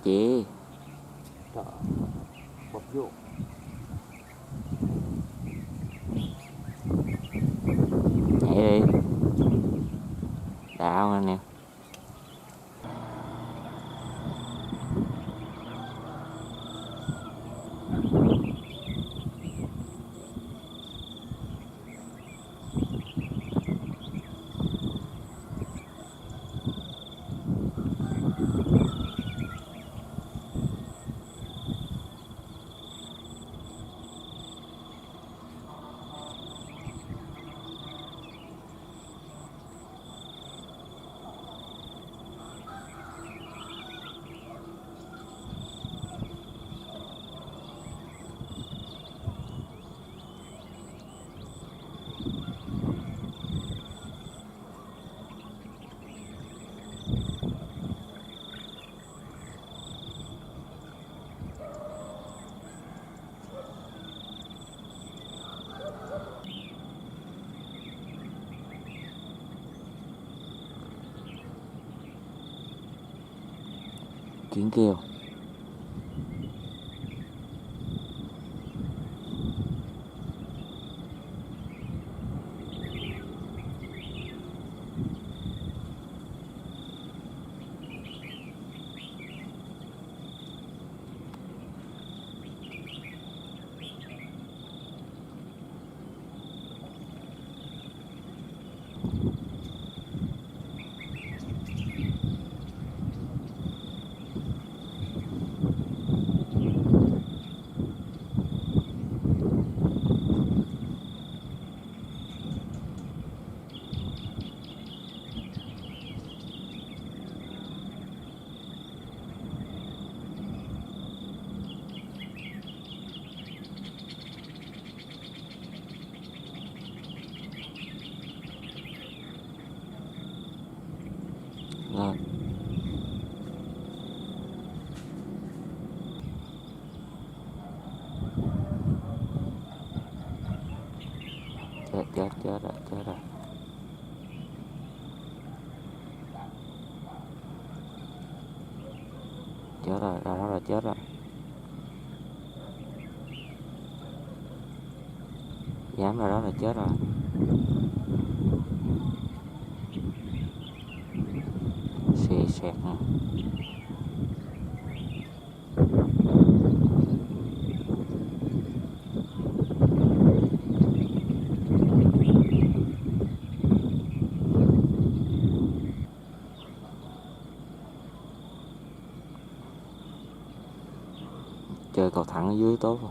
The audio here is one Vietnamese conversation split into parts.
Chị Trời, bập vô. nhảy đi, đạo anh em. Chuyến kêu lên. Chết rồi. Chết rồi. Dám ra đó là chết rồi. Xì xẹt nè. Chơi cầu thẳng ở dưới tốt không?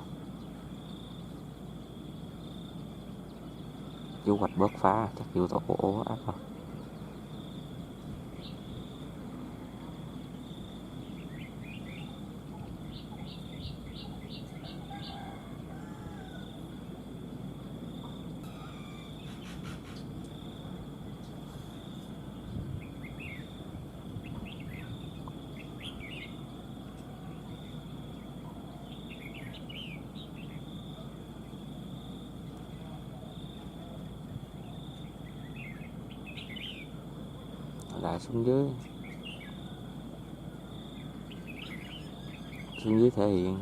Chú hoạch bớt phá chắc vô tổ ố áp rồi. Lại xuống dưới thể hiện.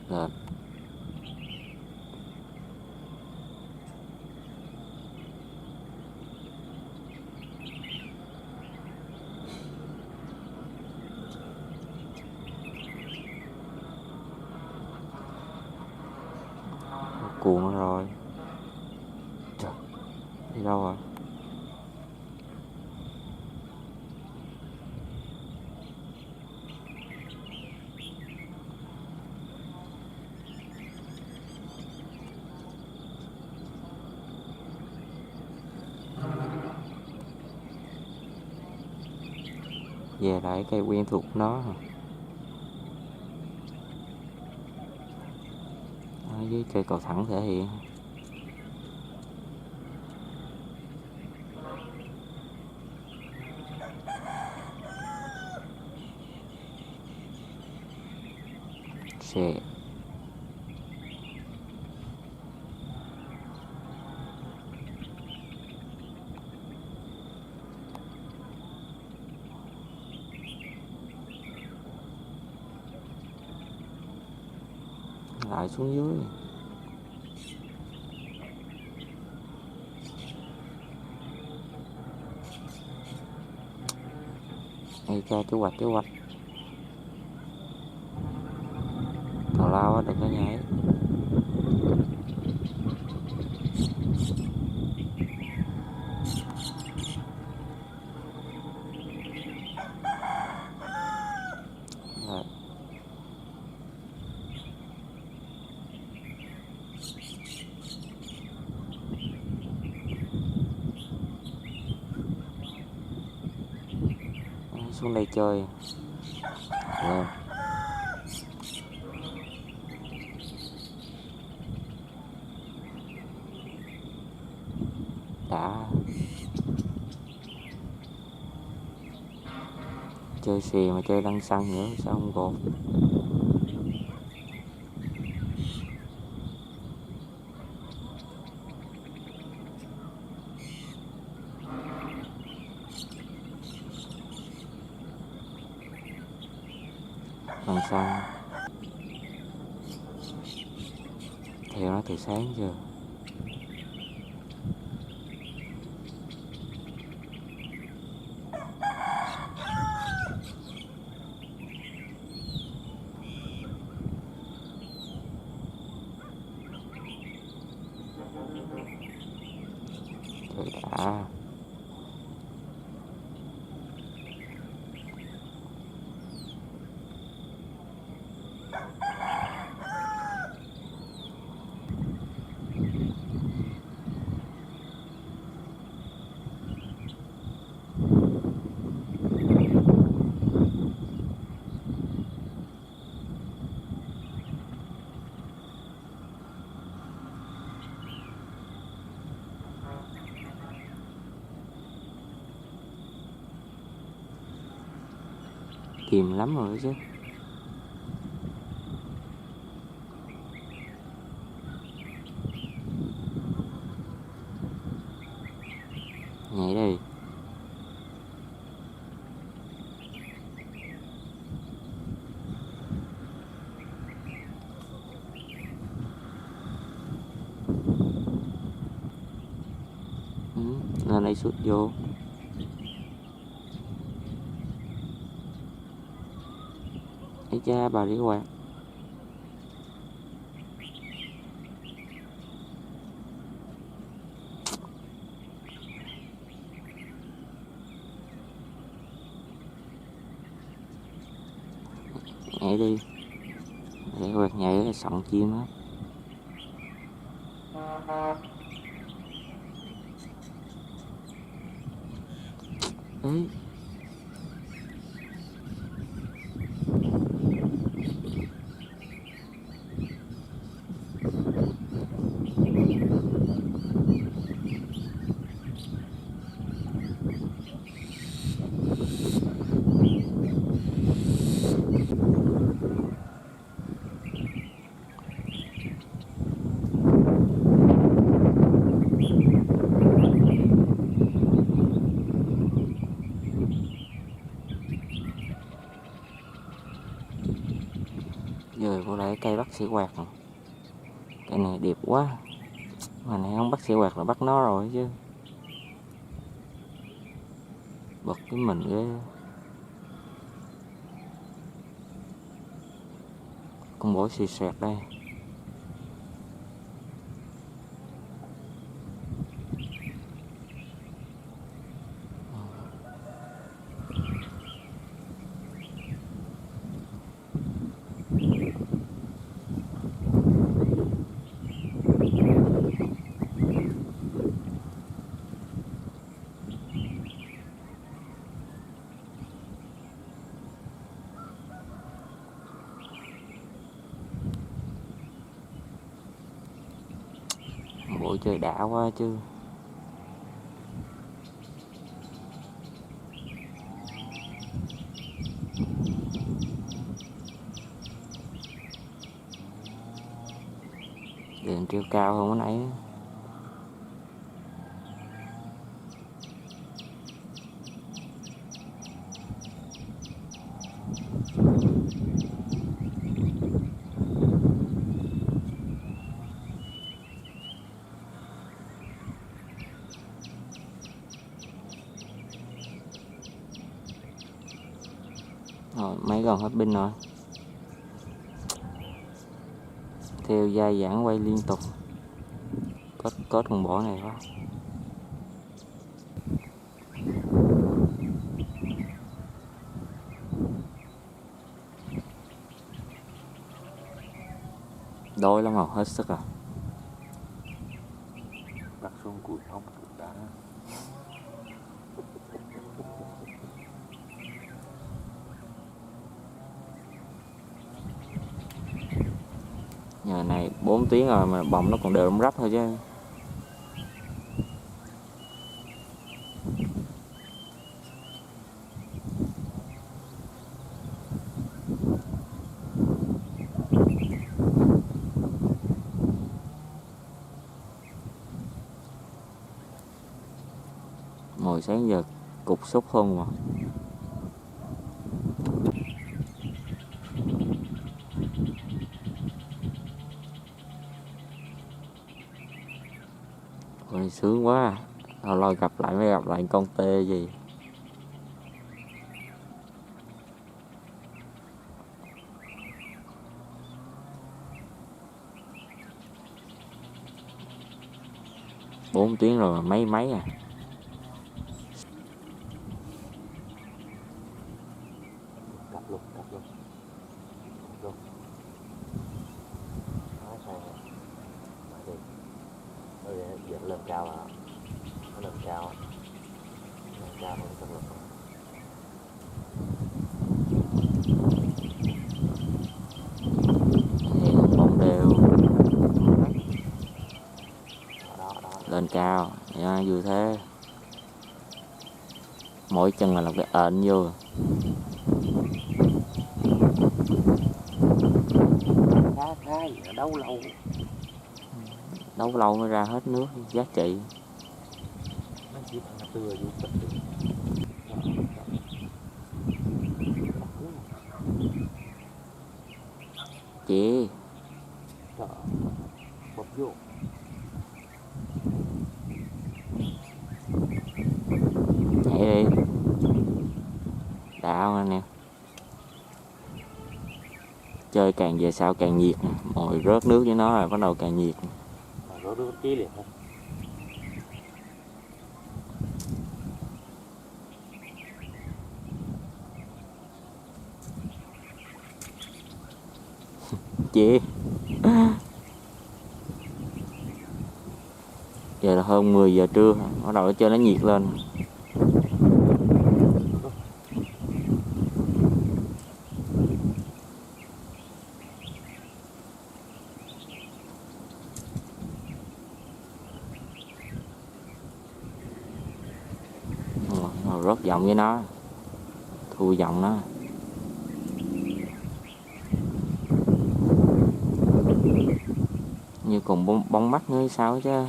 Lên. Cuồng nó rồi. Trời, đi đâu rồi? về lại cây quen thuộc của nó. Ở dưới cây cầu thẳng thể hiện. Xe lại xuống dưới. Ây cha, chú hoạch tào lao á, đừng có nhảy. Rồi. Xuống đây chơi. Lên. Đã. Chơi xì mà chơi lăn xăng nữa sao không gột. Lăn xăng theo nó từ sáng chưa. Trời đã. Chìm lắm rồi chứ. Nhảy đi. Lên đây sút vô. Ây cha, bà đi quạt. Nhảy đi. Để quạt nhảy là sọng chim á. Ấy. Giờ vô lại cây bắt sĩ quạt rồi. Cây này đẹp quá. Mà này không bắt sĩ quạt là bắt nó rồi chứ. Bật với mình ghê. Con bổ xì xẹt đây. Ôi trời đã quá chứ. Điện treo cao hơn cái nãy. Rồi, máy gần hết pin rồi. Theo dây giảng quay liên tục. Kết con bỏ này quá. Đôi lắm rồi, hết sức rồi. Đặt xuống cùi ống cùi đá. Giờ này 4 tiếng rồi mà bọng nó còn đều răm rắp thôi chứ. Ngồi sáng giờ cục sốt hơn mà. Ôi sướng quá. Lâu lâu gặp lại mới gặp lại con tê gì. Bốn tiếng rồi mấy mấy à. Cặp luôn. Luôn. Nói sao mà đi. Bây giờ lên cao à. Nó lên cao nó cặp luôn. Hiện bóng đều. Đó. Lên cao. Dạ, vừa thế. Mỗi chân là một cái ệnh vô. Khá đấu lâu. Đấu lâu mới ra hết nước giá trị. Nó chỉ là tưa vô cực đi. Chị Trời, bập vô. nhảy đi. Đạo anh em. Chơi càng về sau càng nhiệt. Ngồi rớt nước với nó rồi bắt đầu càng nhiệt. Rồi đưa chí liền thôi. Chị giờ là hơn 10 giờ trưa, bắt đầu chơi nó nhiệt lên. Rồi rớt giọng với nó, thu giọng nó. Như còn bông mắt nữa hay sao chứ.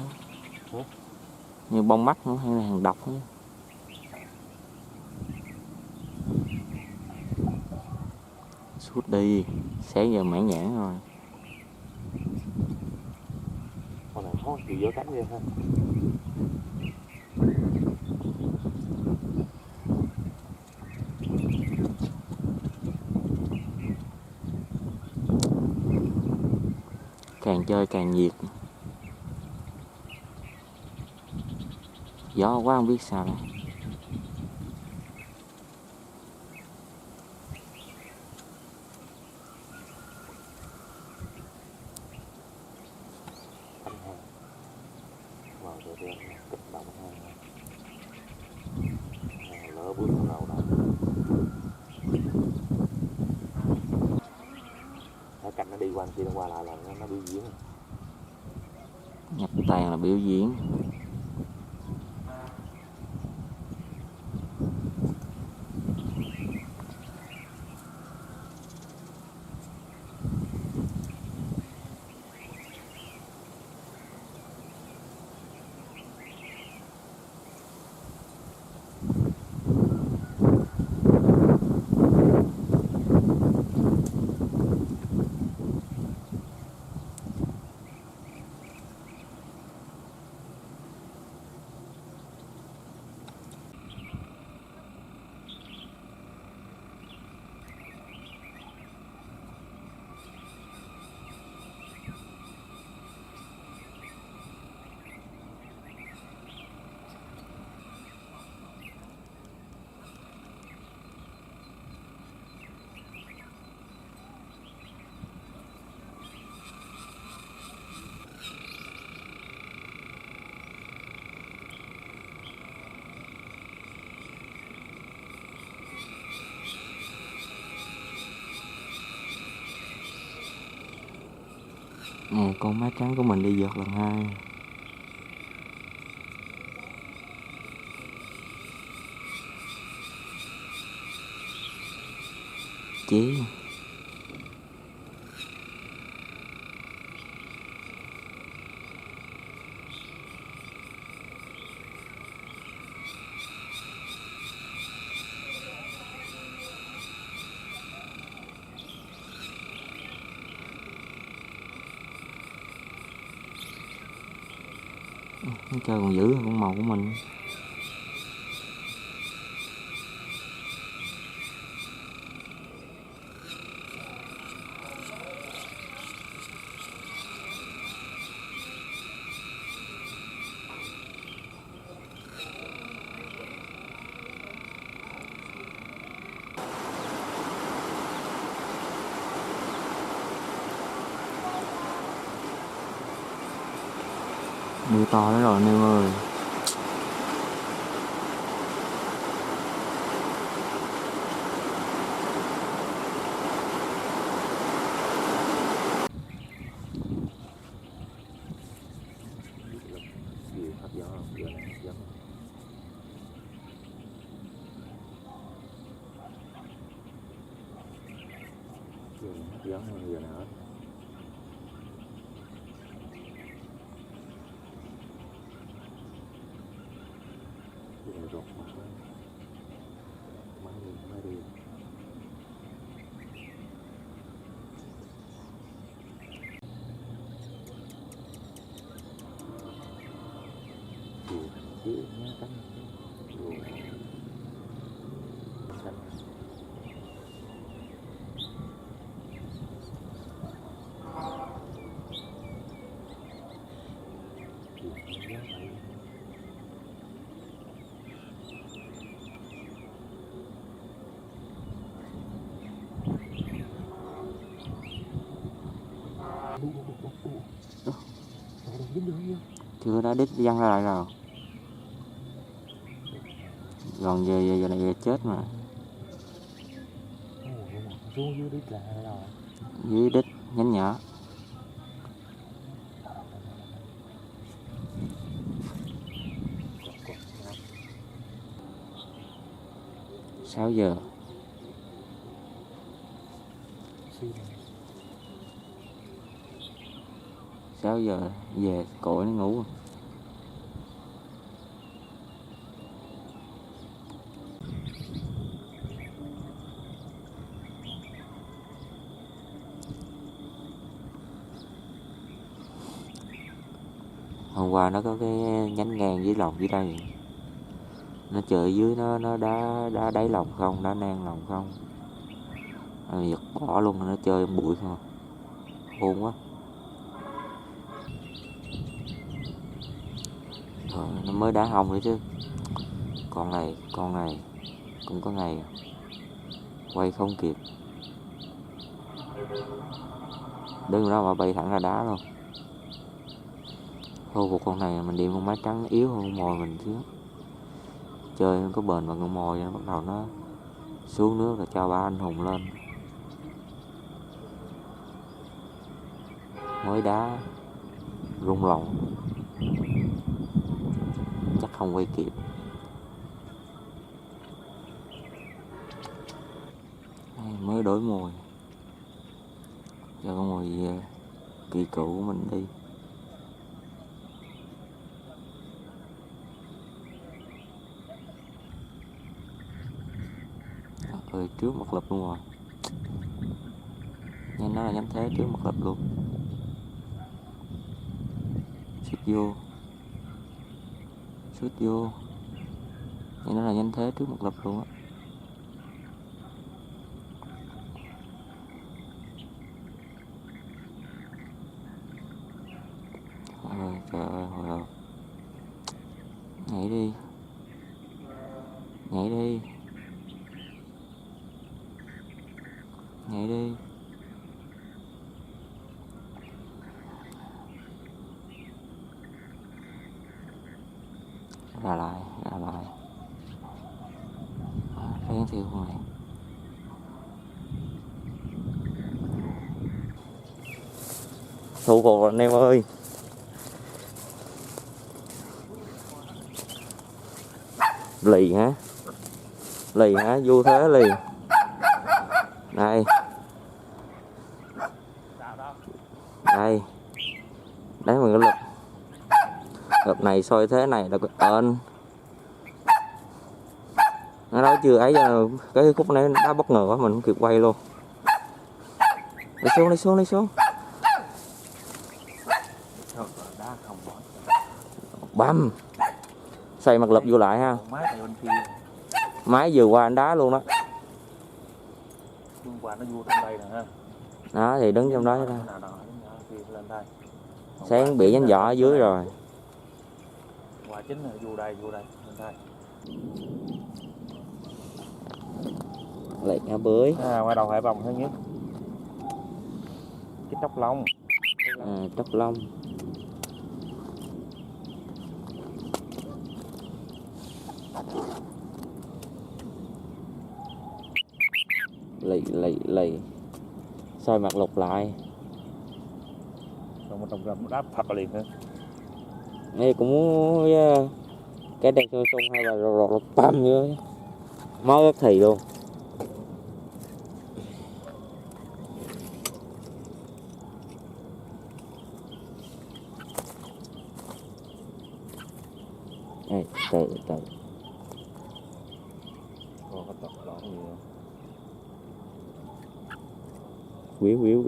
Như bông mắt nữa hay là hàng độc nữa. Suốt đi, sáng giờ mãn nhãn rồi. Con này khó chịu giở cánh lên ha. Càng chơi càng nhiệt. Gió quá không biết sao đây. Anh ha. Vào rồi đen kích động ha. Lỡ bước vào đầu đó. Cái cạnh nó đi qua kia nó qua lại là nó biểu diễn. Nhập tàn là biểu diễn. Nè, con má trắng của mình đi vượt lần 2. Chí. Nó chơi còn dữ hơn con màu của mình. Mưa to đó rồi anh em ơi. Gì hấp gió không? Giờ này hấp gió không? Giờ này hấp gió hơn giờ nào hết. Giờ này rột mặt quá. Máy đi. Chứ nhá cánh rồi xanh Chưa đã đít văng ra lại rồi. Còn giờ này chết mà. xuống dưới đít là rồi. Dưới đít nhánh nhỏ. Còn 6 giờ. 6 giờ về cội nó ngủ. Hôm qua nó có cái nhánh ngang dưới lòng dưới đây. Nó chơi dưới nó đá đáy lòng không, đá nang lòng không. Giật bỏ luôn, nó chơi bụi không. Khôn quá. Rồi, nó mới đá hông nữa chứ. Con này cũng có ngày quay không kịp. Đứng đó mà bay thẳng ra đá luôn. Thôi cuộc con này mình đi con má trắng yếu hơn con mồi mình chứ. Chơi nó có bền bằng con mồi, nó bắt đầu nó xuống nước rồi cho ba anh hùng lên. Mới đá rung lòng. không quay kịp. Mới đổi mồi cho con mồi kỳ cựu của mình đi. Ơi, trước mặt lập luôn rồi. Nhanh, nó là nhắm thế trước mặt lập luôn. Sút vô. Sút vô. Nhanh, nó là nhanh thế trước mặt lập luôn á. Trời ơi, hồi hộp. Nhảy đi. Nhảy đi. Nhảy đi. Ra lại. Phén theo con này. Thu cột anh em ơi. Lì hả? Vô thế lì. Đây. Đây. Đấy mình cái lực này soi thế này là ên. Nó đó chưa ấy giờ cái khúc này nó bất ngờ quá mình không kịp quay luôn. Đi xuống. Băm. Xoay mặt lực vô lại ha. Máy vừa qua anh đá luôn đó. Qua nó vô trong đây nè ha. Đó thì đứng trong đó ra. Sáng bị nhánh vỏ ở dưới rồi. Qua chính là vô đây lên đây. Lại ngã bưới. Qua đầu hải vòng thứ nhất. Cái tóc lông. Tóc lông. Lì. Soi mặt lục lại. Rồi một đồng gầm đáp thật liền nữa. Đây cũng muốn cái đèn soi sung hay là rọt băm vô. Máu rất thì luôn. Đây, từ. Còn cái tóc lông gì nữa. Quýu.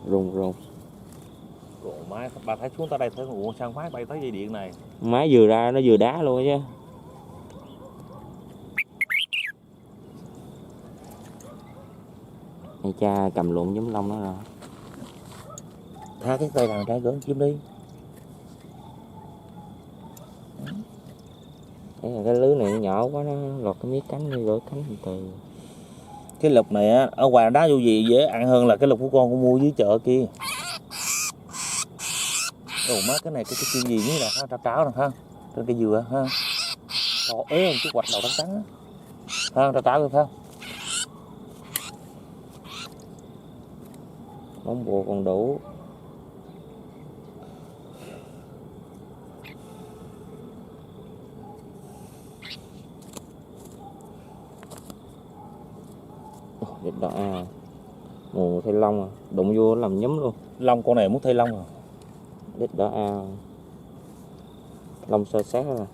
Rung. Ủa máy, bà thấy xuống tới đây thấy ủa sao máy bay tới dây điện này. Máy vừa ra nó vừa đá luôn chứ. Hay cha cầm lụn giống lông đó rồi. Tha cái tay thằng trai gỡ chim đi. Cái lưới này nhỏ quá nó lọt cái miếng cánh đi, gỡ cánh từ. Cái lục này á, ở ngoài đá vô gì dễ ăn hơn là cái lục của con mua dưới chợ kia. Ồ má cái này cái chim gì như là tráo nè ha. Trên cây dừa ha. Trời ế chút quạch đầu trắng ha, tráo được ha. Bóng bộ còn đủ. Đít đỏ mù thay lông đụng vô làm nhúm luôn. Lông con này muốn thay lông à. Đít đỏ lông sơ sát rồi.